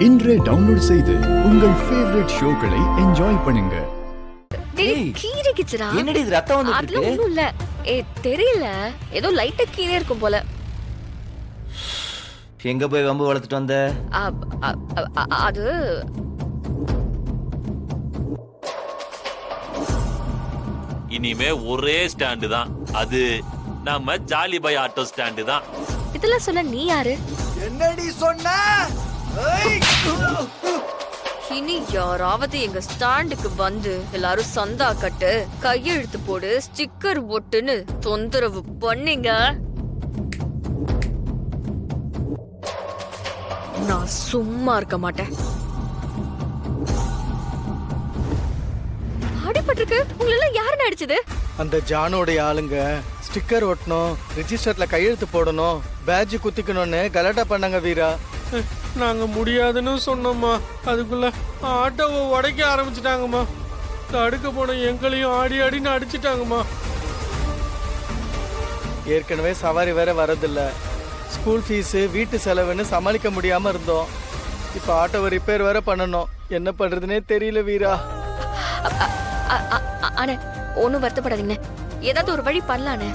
இன்றே டவுன்லோட் செய்து உங்கள் ஃபேவரட் ஷோக்களை என்ஜாய் பண்ணுங்க. கீறிக்கிச்சுடா. என்னடி இது ரத்தம் வந்துட்டு அதுல இருக்கு? ஒண்ணும் இல்ல. தெரியல. ஏதோ லைட்டா கீழே இருக்கும் போல. எங்க போய் வம்பு வளர்த்துட்டு வந்த? அது இனிமே ஒரே ஸ்டாண்டு தான், அது நம்ம ஜாலி பாய் ஆட்டோ ஸ்டாண்டு தான். இதெல்லாம் சொல்ல நீ யாரு? என்னடி சொன்ன? இனி யாராவது எங்க ஸ்டாண்டுக்கு வந்து எல்லாரும் சந்தா கட்டு, கையெழுத்து போடு, ஸ்டிக்கர் ஒட்டுன்னு தொந்தரவு பண்ணீங்க, நான் சும்மா இருக்க மாட்டேன். அடிபட்டிருக்கு. உங்களெல்லாம் யாருன்னு அடிச்சது? அந்த ஜானோடைய ஆளுங்க ஸ்டிக்கர் ஒட்டணும், ரெஜிஸ்டர்ல கையெழுத்து போடணும், பேட்ஜ் குத்திக்கணும்னு கலாட்டா பண்ணாங்க வீரா. நாங்க முடியாதுன்னு சொன்னோம்மா, அதுக்குள்ள ஆட்டோவை உடைக்க ஆரம்பிச்சிட்டாங்கம்மா. தடுக்க போன எங்களையும் ஆடி ஆடின்னு அடிச்சிட்டாங்கம்மா. ஏற்கனவே சவாரி வேற வரதில்ல, ஸ்கூல் ஃபீஸு வீட்டு செலவுன்னு சமாளிக்க முடியாம இருந்தோம். இப்போ ஆட்டோவை ரிப்பேர் வேற பண்ணணும். என்ன பண்றதுனே தெரியல வீரா. அண்ணே, ஒன்னும் வருத்தப்படாதீங்க, ஏதாவது ஒரு வழி பண்ணலானே.